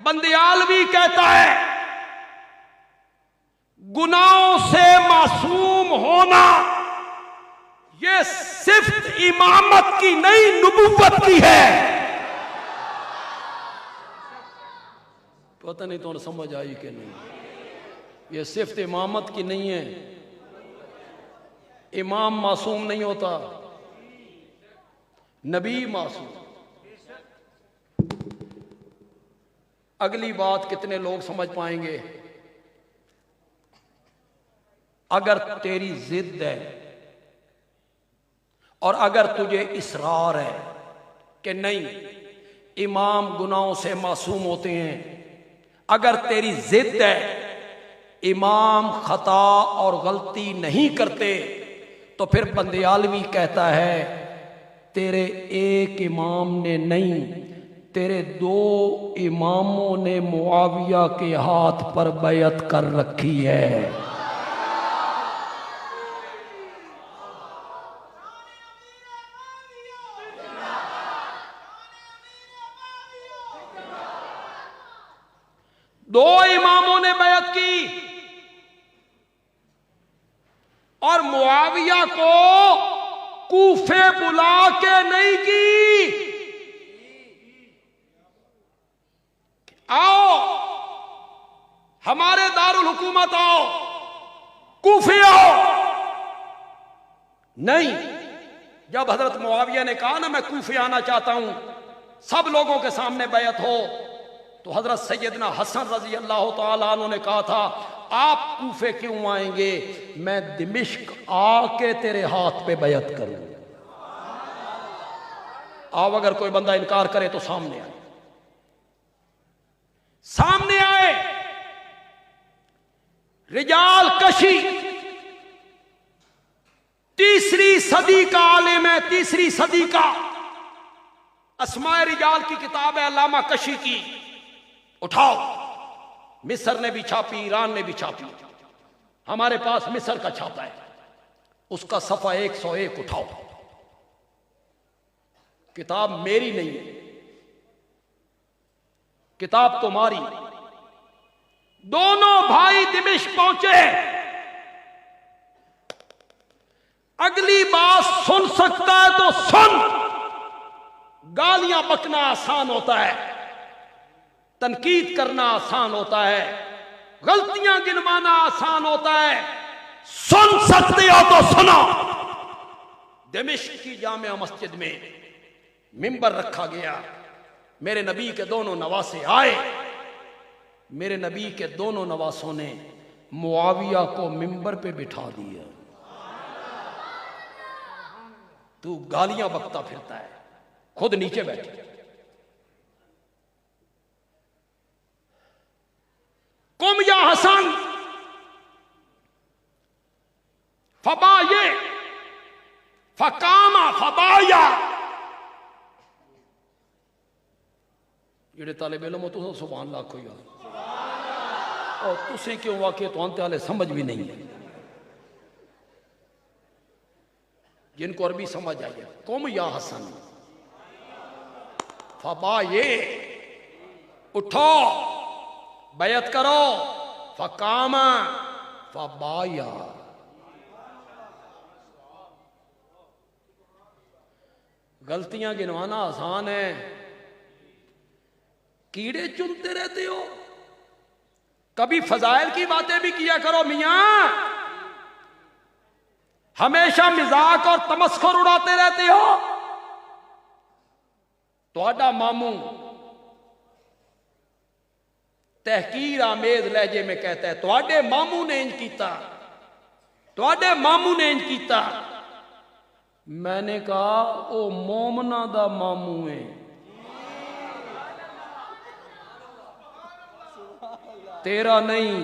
बंदियालवी कहता है गुनाहों से मासूम होना ये सिर्फ इमामत की नहीं नबूवत की है। पता नहीं तो समझ आई कि नहीं, ये सिर्फ इमामत की नहीं है। इमाम मासूम नहीं होता, नबी मासूम। अगली बात कितने लोग समझ पाएंगे? अगर तेरी जिद है और अगर तुझे इसरार है कि नहीं इमाम गुनाहों से मासूम होते हैं, अगर तेरी जिद है इमाम खता और गलती नहीं करते, तो फिर बंदियालवी कहता है तेरे एक इमाम ने नहीं, तेरे दो इमामों ने मुआविया के हाथ पर बैअत कर रखी है। दो इमामों ने बैअत की और मुआविया को कूफे बुला के नहीं की। आओ हमारे दारुल हुकूमत आओ, कूफे आओ। नहीं, जब हजरत मुआविया ने कहा ना मैं कूफे आना चाहता हूं, सब लोगों के सामने बैअत हो, तो हजरत सैयदना हसन रजी अल्लाह तआला अन्हु ने कहा था आप कूफे क्यों आएंगे, मैं दिमिश्क आके तेरे हाथ पे बैअत करूं। आओ, अगर कोई बंदा इनकार करे तो सामने आए, सामने आए। रिजाल कशी तीसरी सदी का आलिम है, तीसरी सदी का। अस्माए रिजाल की किताब है अल्लामा कशी की, उठाओ। मिस्र ने भी छापी, ईरान ने भी छापी, हमारे पास मिस्र का छापा है, उसका सफा 101 उठाओ। किताब मेरी नहीं है, किताब तुम्हारी। दोनों भाई दिमिश्क पहुंचे। अगली बात सुन सकता है तो सुन। गालियां बकना आसान होता है, तनकीद करना आसान होता है, गलतियां गिनवाना आसान होता है। सुन सकते हो तो सुनो। दिमिश्क की जामिया मस्जिद में मिंबर रखा गया, मेरे नबी के दोनों नवासे आए। मेरे नबी के दोनों नवासों ने मुआविया को मिंबर पे बिठा दिया। तू गालियां बकता फिरता है, खुद नीचे बैठे। कुम या हसन फबाये फकामा फबाया। जेड़े तालिब इल्म हो तुम सुभान अल्लाह कोई और तुसे क्यों वाकई तो अंत वाले समझ भी नहीं है, जिनको अरबी समझ आई है। कुम या हसन फबाये, उठो बैयत करो। फकामा फबाया, गलतियां गिनवाना आसान है, कीड़े चुनते रहते हो। कभी फजाइल की बातें भी किया करो मियां, हमेशा मजाक और तमस्खुर उड़ाते रहते हो। तुहाडा मामू तहकीर आमेज लहजे में कहता है तुहाडे मामू ने इंज कीता, तुहाडे मामू ने इंज कीता। मैंने कहा ओ मोमना दा मामू है, तेरा नहीं।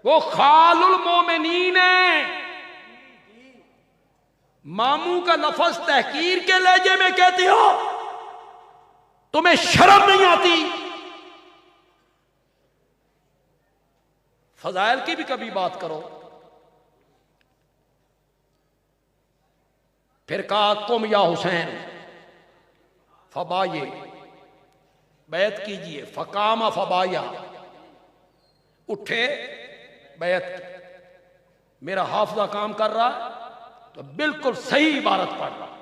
वो खालुल मोमिनीन है। मामू का लफ्ज तहकीर के लहजे में कहते हो, तुम्हें शर्म नहीं आती? फजाइल की भी कभी बात करो। फिर कहा कुम या हुसैन फबाये, बैत कीजिए। फकामा फबाया, उठे बैत की। मेरा हाफजा काम कर रहा है तो बिल्कुल सही इबारत पढ़ रहा हूं।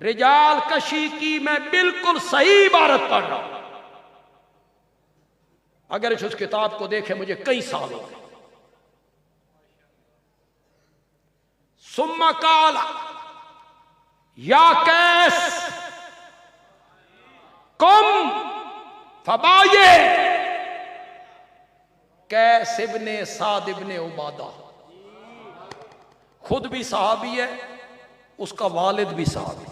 रिजाल कशी की मैं बिल्कुल सही इबारत पढ़ रहा हूं। अगर इस उस किताब को देखे मुझे कई साल हो गए। सुम्मा काला या कैस कुम फबाये, कैस इब्ने साद इब्ने उबादा, खुद भी सहाबी है, उसका वालिद भी सहाबी,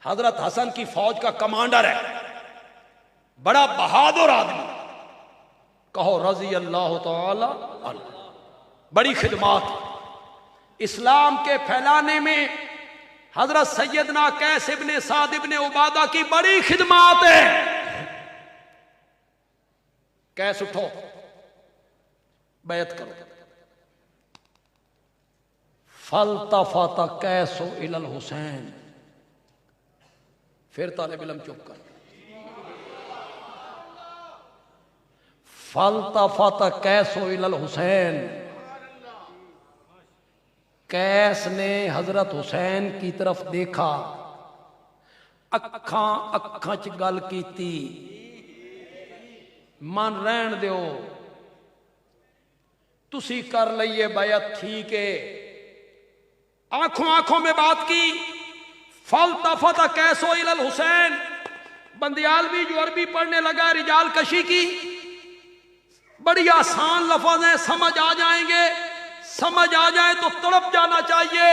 हजरत हसन की फौज का कमांडर है, बड़ा बहादुर आदमी। कहो रजी अल्लाह तआला अन्हु। बड़ी खिदमात इस्लाम के फैलाने में हजरत सैयदना कैस इब्ने साद इब्ने उबादा की बड़ी खिदमात है। कैस उठो, बैत करो। फल्तफत कैसो इलल हुसैन, फिर तालिब इल्म चुप कर। फल्तफत कैसो इलल हुसैन, कैस ने हजरत हुसैन की तरफ देखा, अखा अखा च गल कीती, मन रहन दियो, तुसी कर लइए बैत, ठीक है। आंखों आंखों में बात की। फल्तफत कैसो इलल हुसैन, बंदियालवी जो अरबी पढ़ने लगा रिजाल कशी की, बड़ी आसान लफ्ज है, समझ आ जाएंगे। समझ आ जाए तो तड़प जाना चाहिए।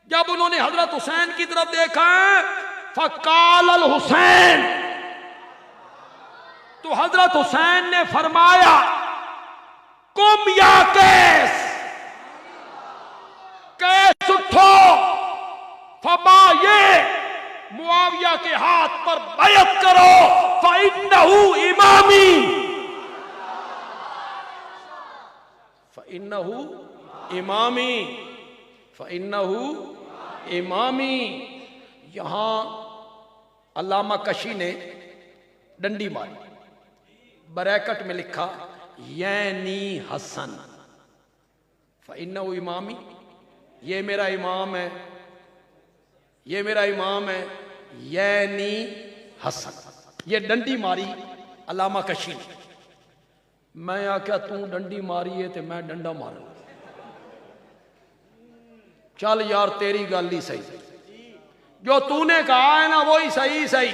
जब उन्होंने हजरत हुसैन की तरफ देखा, फकाल अल हुसैन, तो हजरत हुसैन ने फरमाया, कुम या कैस, कैस उठो, फबाये, मुआविया के हाथ पर बैत करो, फइन्नहु इमामी, फइन्नहु इमामी, फइन्नहु इमामी। यहां अल्लामा कशी ने डंडी मारी, ब्रैकेट में लिखा यानी हसन, फइन्नहु इमामी, ये मेरा इमाम है, ये मेरा इमाम है, यानी हसन। ये डंडी मारी अल्लामा कशी ने। मैं आख्या तू डंडी मारी है तो मैं डंडा मार, चल यार तेरी गल ही सही, जो तूने कहा है ना वही सही सही,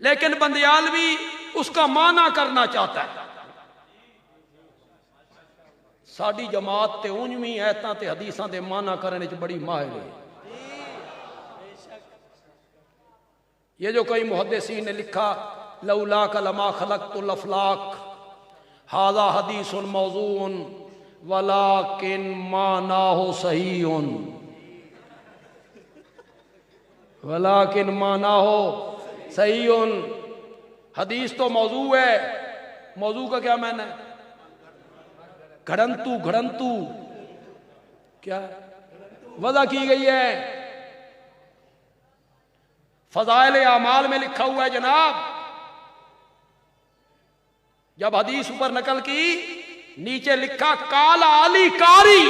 लेकिन बंदियालवी उसका माना करना चाहता है। साडी जमात ते उंज भी ऐतां ते हदीसां दे माना करने च बड़ी माहिर है। ये जो कई मुहद्दिसीन ने लिखा, लौला कलमा खलक़तुल अफ़लाक, हाज़ा हदीसुन मौज़ूअन वलाकिन मानाहु सहीउन, वलाकिन मानाहु सहीउन। हदीस तो मौजू है, मौजू का क्या माना है? घड़ंतू, घड़ंतू क्या वजह की गई है? फज़ाइल आमाल में लिखा हुआ है जनाब। जब हदीस ऊपर नकल की, नीचे लिखा काला अली कारी,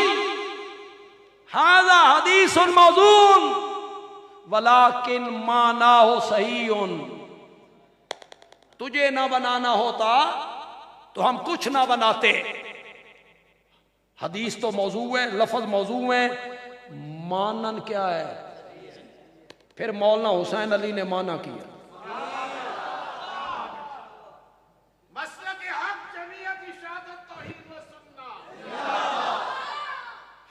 हाज़ा हदीसुन मौज़ून वलाकिन मानाहु सहीउन। तुझे ना बनाना होता तो हम कुछ ना बनाते। हदीस तो मौजू है, लफ्ज मौजू है, मानन क्या है? फिर मौलाना हुसैन अली ने माना किया।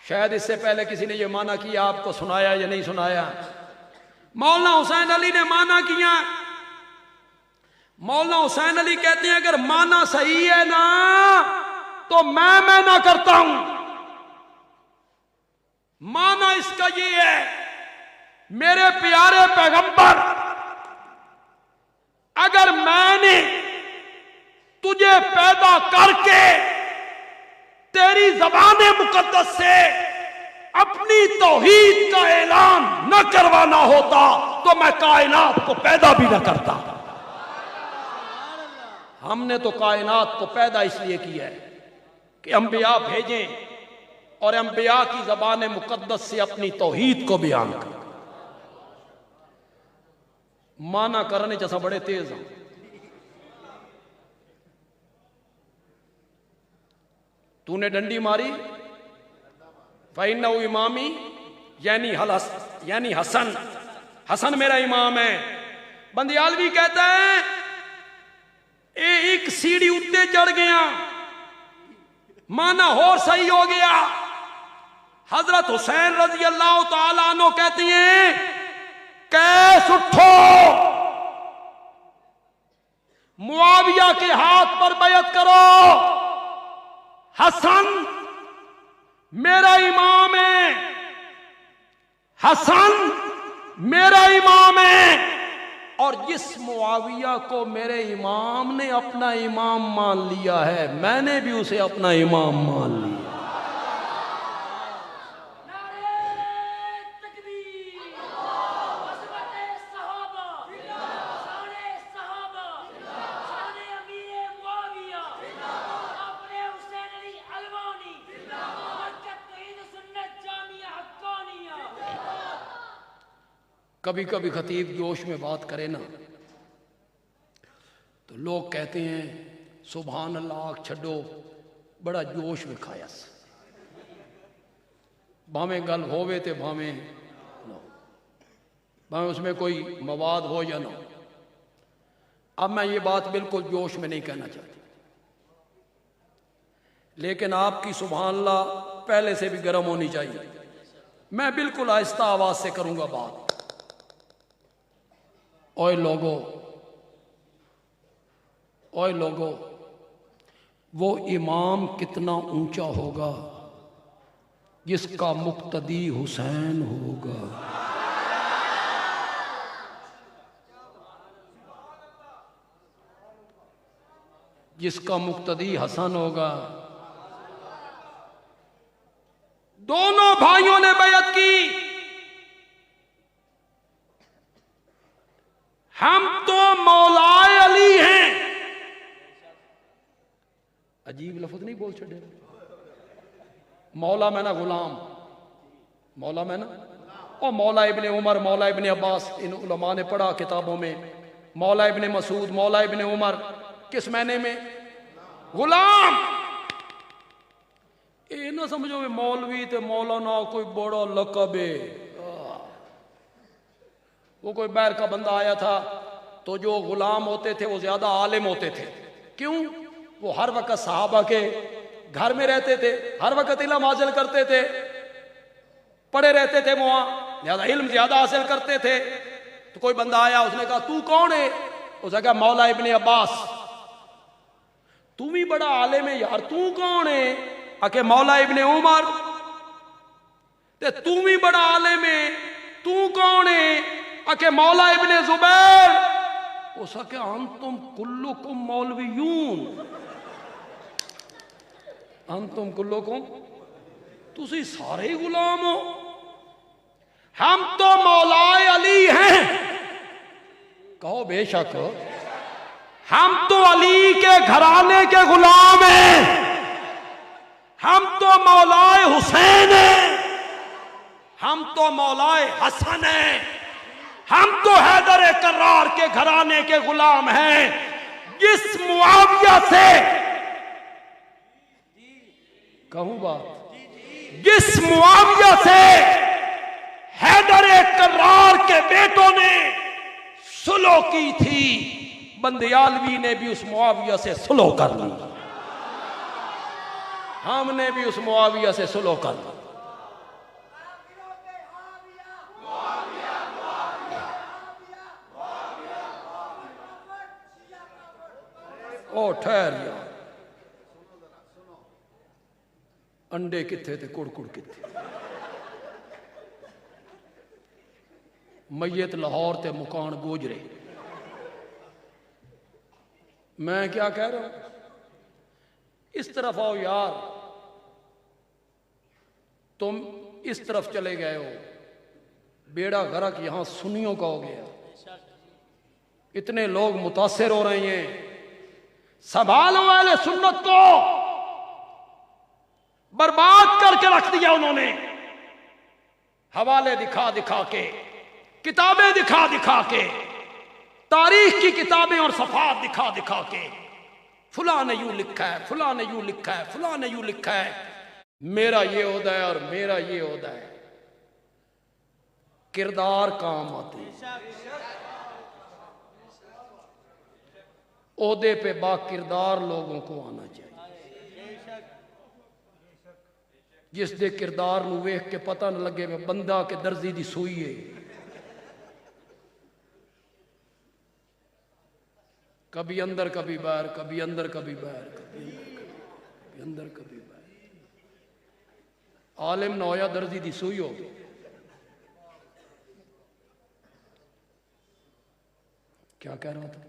शायद इससे पहले किसी ने यह माना किया, आपको सुनाया या नहीं सुनाया? मौलाना हुसैन अली ने माना किया। मौलाना हुसैन अली कहते हैं अगर माना सही है ना तो मैं ना करता हूं। माना इसका ये है, मेरे प्यारे पैगंबर, अगर मैंने तुझे पैदा करके तेरी ज़बान मुकद्दस से अपनी तौहीद का ऐलान न करवाना होता तो मैं कायनात को पैदा भी न करता। हमने तो कायनात को पैदा इसलिए किया है कि अंबिया भेजें और अंबिया की ज़बान मुकद्दस से अपनी तौहीद को बयान करें। माना करने जैसा बड़े तेज हैं। तूने डंडी मारी, फ़इन्नहु इमामी, यानी हसन, हसन मेरा इमाम है। बंदियालवी कहता है एक सीढ़ी उत्ते चढ़ गया, माना और सही हो गया। हजरत हुसैन रजी अल्लाह तआला अन्हु कहते हैं कैस उठो, मुआविया के हाथ पर बैत करो। हसन मेरा इमाम है, हसन मेरा इमाम है। और जिस मुआविया को मेरे इमाम ने अपना इमाम मान लिया है, मैंने भी उसे अपना इमाम मान लिया। कभी कभी खतीब जोश में बात करे ना तो लोग कहते हैं सुभान अल्लाह छड्डो, बड़ा जोश विखायस, भावें गल होवे ते भावें न हो, भावें उसमें कोई मवाद हो या ना हो। अब मैं ये बात बिल्कुल जोश में नहीं कहना चाहती, लेकिन आपकी सुभान अल्लाह पहले से भी गर्म होनी चाहिए। मैं बिल्कुल आहिस्ता आवाज से करूंगा बात। ओए लोगो, ओए लोगो, वो इमाम कितना ऊंचा होगा जिसका मुक्तदी हुसैन होगा। जिसका मुक्तदी हसन होगा। दोनों भाइयों ने बैत की। हम तो मौलाए अली हैं। अजीब लफ्ज नहीं बोल छड़े। मौला में ना गुलाम, मौला में ना, और मौला इब्ने उमर, मौला इब्ने अब्बास, इन उलमा ने पढ़ा किताबों में। मौला इब्ने मसूद, मौला इब्ने उमर, किस मैंने में? गुलाम। ये ना समझो मौलवी ते मौलाना कोई बड़ा लकब है। वो कोई बाहर का बंदा आया था तो जो गुलाम होते थे वो ज्यादा आलिम होते थे। क्यों? वो हर वक्त सहाबा के घर में रहते थे, हर वक्त इल्म हासिल करते थे, पढ़े रहते थे, वहां ज्यादा इल्म ज्यादा हासिल करते थे। तो कोई बंदा आया, उसने कहा तू कौन है? उसने कहा मौला इब्ने अब्बास। तू भी बड़ा आलिम है यार, तू कौन है? आके मौला इब्ने उमर। ते तू भी बड़ा आलिम है, तू कौन है? आके मौला इब्ने जुबैर। हो सके अंतुम कुल्लुकुम मौलवियून, अंतुम कुल्लुकुम, तुसी सारे ही गुलाम हो। हम तो मौलाए अली हैं। कहो बेशक। हम तो अली के घराने के गुलाम हैं। हम तो मौलाए हुसैन हैं। हम तो मौलाए हसन हैं। हम तो हैदर कर्रार के घराने के गुलाम हैं। जिस मुआविया से, कहूं बात, जिस मुआविया से हैदर कर्रार के बेटों ने सुलह की थी, बंदियालवी ने भी उस मुआविया से सुलह कर ली। हमने भी उस मुआविया से सुलह कर ली। ओ ठहर यार, अंडे किथे थे कुड़कुड़ किथे। मैयत लाहौर ते मुकान गोजरे। मैं क्या कह रहा हूं? इस तरफ आओ यार, तुम इस तरफ चले गए हो, बेड़ा गर्क यहां सुन्नियों का हो गया। इतने लोग मुतासिर हो रहे हैं। संभालो वाले सुन्नत को, बर्बाद करके रख दिया उन्होंने। हवाले दिखा दिखा के, किताबें दिखा दिखा के, तारीख की किताबें और सफात दिखा दिखा के, फुला ने यूं लिखा है, फुला ने यूं लिखा है, फुला ने यूं लिखा है, मेरा ये ओहदा है और मेरा ये ओहदा है। किरदार काम आते हैं। ओहदे पे बा किरदार लोगों को आना चाहिए। जिस दे किरदार नूं वेख के पता न लगे मैं बंदा के दर्जी दी सूई है। कभी अंदर कभी बाहर, कभी अंदर कभी बाहर, कभी अंदर कभी बाहर। आलिम ना होया दर्जी दी सूई हो। क्या कह रहा था?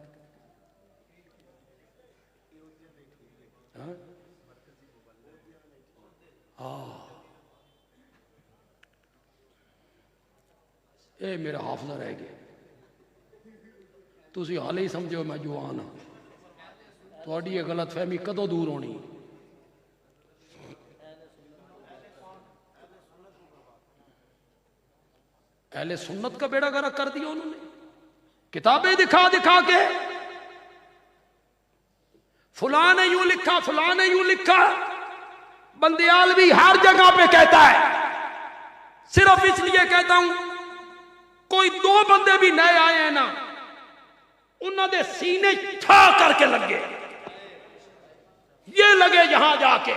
ये मेरा हाफजा रह गया। तुसी हाले ही समझो मैं जवान हाँ। थोड़ी ये गलत फहमी कदों दूर होनी? अहले सुन्नत का बेड़ा गर्क कर दिया उन्होंने। किताबें दिखा दिखा के, फुला ने यूं लिखा, फुला ने यूं लिखा। बंदियाल भी हर जगह पे कहता है। सिर्फ इसलिए कहता हूं, कोई दो बंदे भी नए आए हैं ना, उन्होंने सीने छा करके लगे, ये लगे यहां जाके,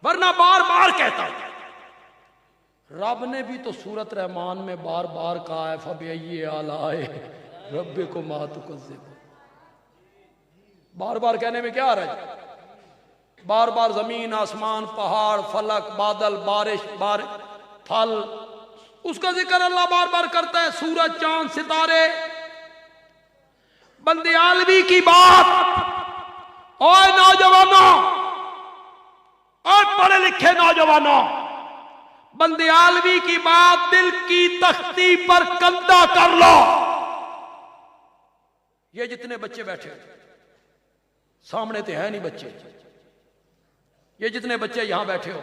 वरना बार बार कहता हूं। रब ने भी तो सूरत रहमान में बार बार कहा है, फबिय्यि आलाए रब्बिकुम मा तुकज़्ज़िबून। बार बार कहने में क्या आ रहा है? बार बार जमीन, आसमान, पहाड़, फलक, बादल, बारिश, फल, उसका जिक्र अल्लाह बार बार करता है। सूरज, चांद, सितारे। बंदियालवी की बात, और नौजवानों, और पढ़े लिखे नौजवानों, बंदियालवी की बात दिल की तख्ती पर कंधा कर लो। ये जितने बच्चे बैठे सामने तो है नहीं बच्चे, ये जितने बच्चे यहां बैठे हो,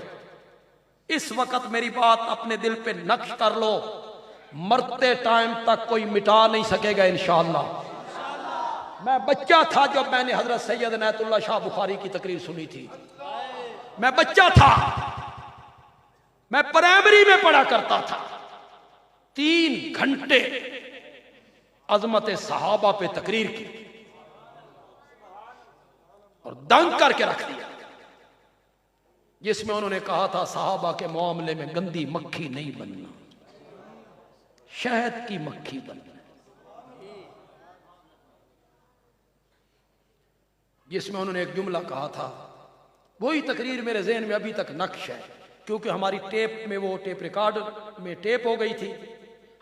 इस वक्त मेरी बात अपने दिल पे नक्श कर लो। मरते टाइम तक कोई मिटा नहीं सकेगा इंशाअल्लाह। मैं बच्चा था जब मैंने हजरत सैयद इनायतुल्लाह शाह बुखारी की तकरीर सुनी थी। मैं बच्चा था, मैं प्राइमरी में पढ़ा करता था। 3 घंटे अजमत सहाबा पे तकरीर की और दंग करके रख दिया, जिसमें उन्होंने कहा था सहाबा के मामले में गंदी मक्खी नहीं बनना, शहद की मक्खी बनना। जिसमें उन्होंने एक जुमला कहा था, वही तकरीर मेरे ज़हन में अभी तक नक्श है, क्योंकि हमारी टेप में, वो टेप रिकॉर्ड में टेप हो गई थी।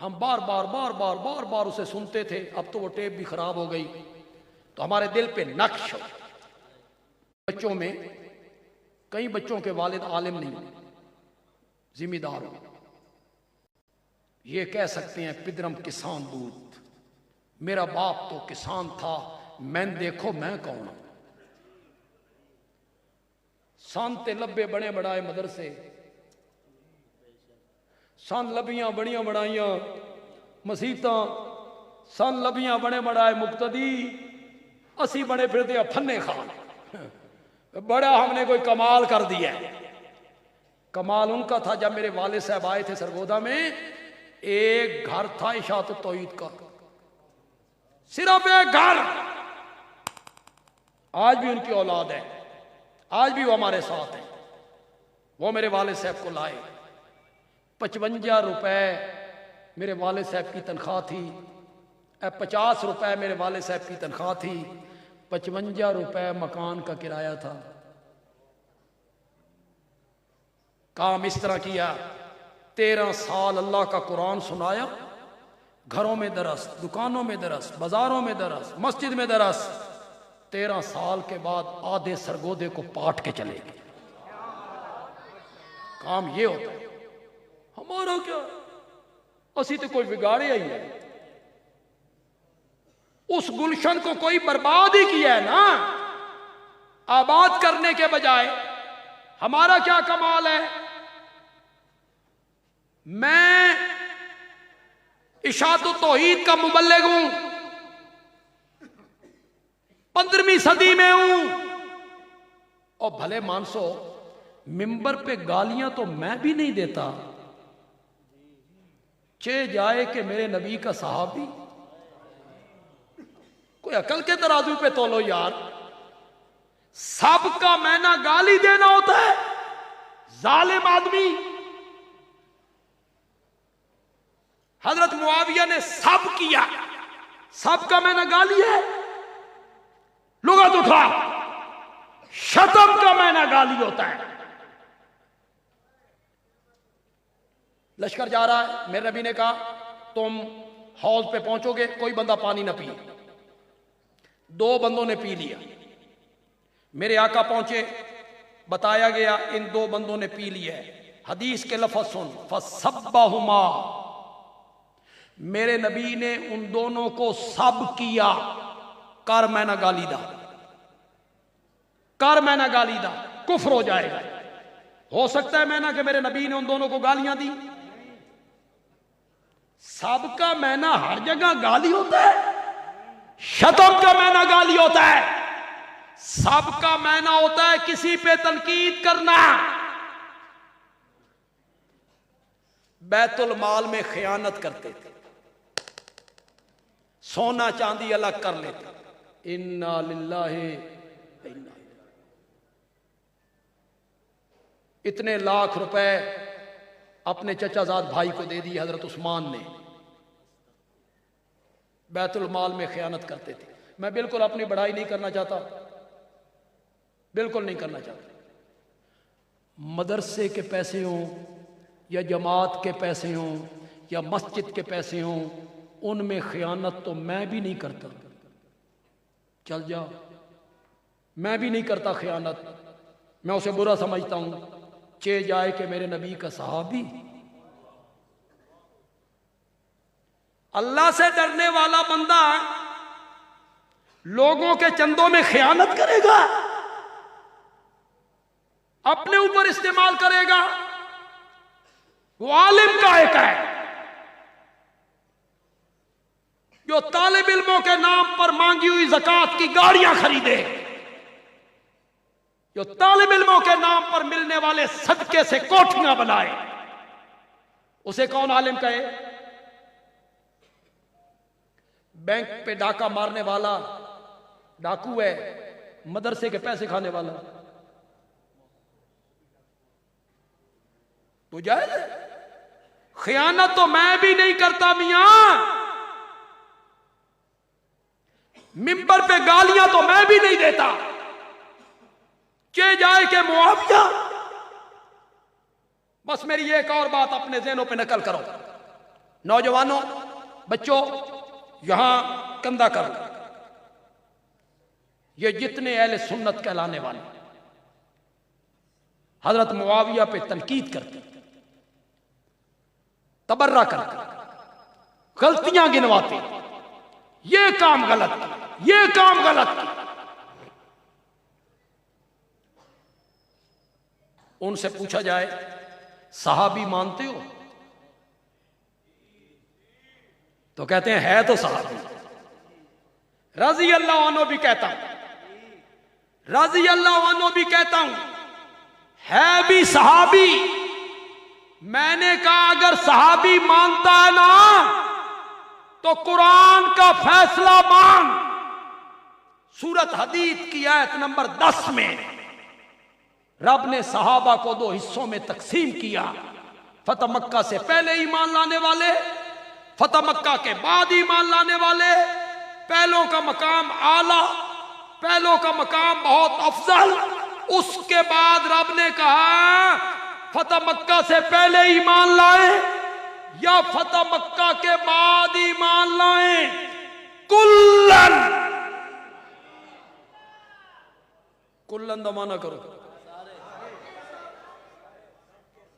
हम बार बार उसे सुनते थे। अब तो वो टेप भी खराब हो गई, तो हमारे दिल पे नक्श हो। बच्चों में कई बच्चों के वालिद आलिम नहीं, जिम्मेदार हो। ये कह सकते हैं पिदरम किसान बूत, मेरा बाप तो किसान था, मैं देखो मैं कौन हूं। सांते लब्बे बड़े बढ़ाए मदरसे, सन लबियां बड़ियां बढ़ाइया मसीता, सन लबियां बड़े बढ़ाए मुक्तदी, असी बड़े फिरते फन्ने खान। बड़ा हमने कोई कमाल कर दिया। कमाल उनका था जब मेरे वालिद साहब आए थे सरगोदा में। एक घर था इशाअत तौहीद का, सिर्फ एक घर। आज भी उनकी औलाद है, आज भी वो हमारे साथ है। वो मेरे वालिद साहब को लाए। 55 रुपए मेरे वालिद साहब की तनख्वाह थी, 50 रुपए मेरे वालिद साहब की तनख्वाह थी, 55 रुपए मकान का किराया था। काम इस तरह किया, 13 साल अल्लाह का कुरान सुनाया, घरों में दरस, दुकानों में दरस, बाजारों में दरस, मस्जिद में दरस। 13 साल के बाद आधे सरगोदे को पाट के चले गए। काम ये होता है। हमारा क्या, असी तो कोई बिगाड़े ही है, उस गुलशन को कोई बर्बाद ही किया है ना। आबाद करने के बजाय हमारा क्या कमाल है। मैं इशाअत तौहीद का मुबल्लिग हूं, 15वीं सदी में हूं, और भले मानसो मिंबर पे गालियां तो मैं भी नहीं देता, चे जाए कि मेरे नबी का सहाबी। कोई अकल के तराजू पे तोलो यार। सबका मैना गाली देना होता है, जालिम आदमी। हजरत मुआविया ने सब किया, सबका मैना गाली है। लुगत उठा, शतम का मैना गाली होता है। लश्कर जा रहा है, मेरे नबी ने कहा तुम हौज पे पहुंचोगे, कोई बंदा पानी ना पिए। 2 बंदों ने पी लिया। मेरे आका पहुंचे, बताया गया इन 2 बंदों ने पी लिया है। हदीस के लफ्ज सुन, फसब्बाहुमा, मेरे नबी ने उन दोनों को सब किया। कर मैना गाली दा, कर मैना गाली दा, कुफ्र हो जाएगा। हो सकता है मैना कि मेरे नबी ने उन दोनों को गालियां दी। सबका मैना हर जगह गाली होता है, शतम का मैना गाली होता है। सबका मैना होता है किसी पे तनकीद करना। बैतुल माल में खयानत करते थे, सोना चांदी अलग कर लेते। इन्ना लिल्लाहि व इन्ना, इतने लाख रुपए अपने चचाजाद भाई को दे दिए हजरत उस्मान ने। बैतुल माल में खयानत करते थे। मैं बिल्कुल अपनी बढ़ाई नहीं करना चाहता, बिल्कुल नहीं करना चाहता। मदरसे के पैसे हों या जमात के पैसे हों या मस्जिद के पैसे हों, उनमें खयानत तो मैं भी नहीं करता। चल जा, मैं भी नहीं करता खयानत, मैं उसे बुरा समझता हूं। चे जाए कि मेरे नबी का सहाबी। अल्लाह से डरने वाला बंदा लोगों के चंदों में खयानत करेगा, अपने ऊपर इस्तेमाल करेगा। वो आलिम का एक है जो तालिब इल्मों के नाम पर मांगी हुई ज़कात की गाड़ियां खरीदे, जो तालिब इल्मों के नाम पर मिलने वाले सदके से कोठियां बनाए, उसे कौन आलिम कहे? बैंक पे डाका मारने वाला डाकू है, मदरसे के पैसे खाने वाला तो जायज है। खयानत तो मैं भी नहीं करता मियां, मिंबर पे गालियां तो मैं भी नहीं देता। चे जाए के मुआविया। बस मेरी एक और बात अपने ज़हनों पे नकल करो, नौजवानों, बच्चों, यहां कंधा करो। ये जितने अहले सुन्नत कहलाने वाले हजरत मुआविया पे तनकीद करते, तबर्रा करते, गलतियां गिनवाते, ये काम गलत, ये काम गलत, उनसे पूछा जाए सहाबी मानते हो तो कहते हैं है तो सहाबी। रजी अल्लाह अन्हु भी कहता हूं, रजी अल्लाह अन्हु भी कहता हूं, है भी सहाबी। मैंने कहा अगर सहाबी मानता है ना तो कुरान का फैसला मान। सूरत हदीद की आयत नंबर 10 में रब ने सहाबा को 2 हिस्सों में तकसीम किया। फतह मक्का से पहले ईमान लाने वाले, फतह मक्का के बाद ईमान लाने वाले। पहलों का मकाम आला, पहलों का मकाम बहुत अफजल। उसके बाद रब ने कहा फतह मक्का से पहले ईमान लाए या फतह मक्का के बाद ईमान लाए, कुल्लन, कुल्लन दमाना करो,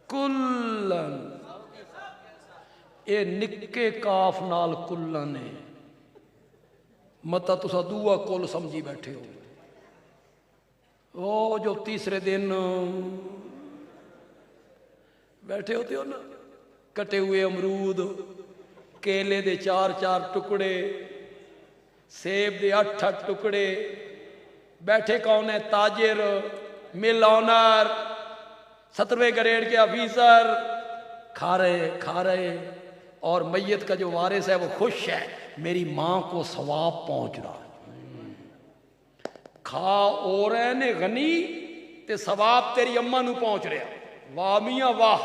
कुल्लन, ये निक्के काफ नाल कुल्ला ने मता तुसा दूआ कुल समझी बैठे हो। वो जो तीसरे दिन बैठे होते हो ना, कटे हुए अमरूद, केले दे 4-4 टुकड़े, सेब दे 8-8 टुकड़े, बैठे कौन है? ताजिर, मिल ऑनर, 17वें ग्रेड के ऑफिसर, खा रहे और मैयत का जो वारिस है वो खुश है, मेरी मां को सवाब पहुंच रहा है। खा और ने गनी ते सवाब तेरी अम्मा नू पहुंच रहा। वाह मियां वाह,